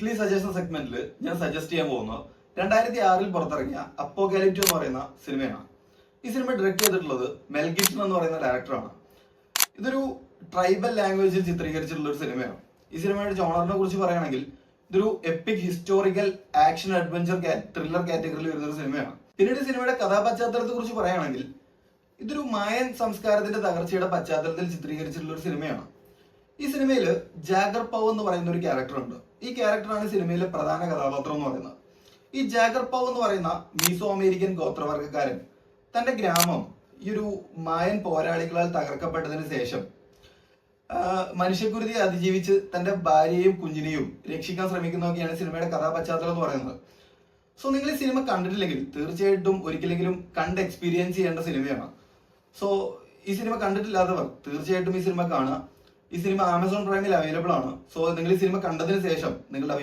Weekly suggestion സെഗ്മെന്റിൽ ഞാൻ suggest ചെയ്യാൻ പോകുന്നത് 2006 പുറത്തിറങ്ങിയ അപ്പോകാലിപ്റ്റോ എന്ന് പറയുന്ന സിനിമയാണ്. ഈ സിനിമ ഡയറക്ട് ചെയ്തിട്ടുള്ളത് മെൽ ഗിബ്സൺ എന്ന് പറയുന്ന ഡയറക്ടറാണ്. ഇതൊരു ട്രൈബൽ ലാംഗ്വേജിൽ ചിത്രീകരിച്ചിട്ടുള്ള ഒരു സിനിമയാണ്. ഈ സിനിമയുടെ ജോണറിനെ കുറിച്ച് പറയുകയാണെങ്കിൽ ഇതൊരു EPIC historical action adventure thriller കാറ്റഗറിയിൽ വരുന്ന ഒരു സിനിമയാണ്. പിന്നീട് സിനിമയുടെ കഥാപശ്ചാത്തലത്തെ കുറിച്ച് പറയുകയാണെങ്കിൽ ഇതൊരു മായൻ സംസ്കാരത്തിന്റെ തകർച്ചയുടെ പശ്ചാത്തലത്തിൽ ചിത്രീകരിച്ചിട്ടുള്ള ഒരു സിനിമയാണ്. ഈ സിനിമയിൽ ജാഗർ പൗ എന്ന് പറയുന്ന ഒരു ക്യാരക്ടർ ഉണ്ട്. ഈ ക്യാരക്ടറാണ് സിനിമയിലെ പ്രധാന കഥാപാത്രം എന്ന് പറയുന്നത്. ഈ ജാഗർ പൗ എന്ന് പറയുന്ന മീസോ അമേരിക്കൻ ഗോത്രവർഗക്കാരൻ തന്റെ ഗ്രാമം ഈ ഒരു മായൻ പോരാളികളാൽ തകർക്കപ്പെട്ടതിന് ശേഷം മനുഷ്യക്കുരുതിയെ അതിജീവിച്ച് തന്റെ ഭാര്യയെയും കുഞ്ഞിനെയും രക്ഷിക്കാൻ ശ്രമിക്കുന്നതൊക്കെയാണ് സിനിമയുടെ കഥാപശ്ചാത്തലം എന്ന് പറയുന്നത്. സോ നിങ്ങൾ ഈ സിനിമ കണ്ടിട്ടില്ലെങ്കിൽ തീർച്ചയായിട്ടും ഒരിക്കലെങ്കിലും കണ്ട് എക്സ്പീരിയൻസ് ചെയ്യേണ്ട സിനിമയാണ്. സോ ഈ സിനിമ കണ്ടിട്ടില്ലാത്തവർ തീർച്ചയായിട്ടും ഈ സിനിമ കാണുക. ഈ സിനിമ ആമസോൺ പ്രൈമിൽ അവൈലബിൾ ആണ്. സോ നിങ്ങൾ ഈ സിനിമ കണ്ടതിന് ശേഷം നിങ്ങളുടെ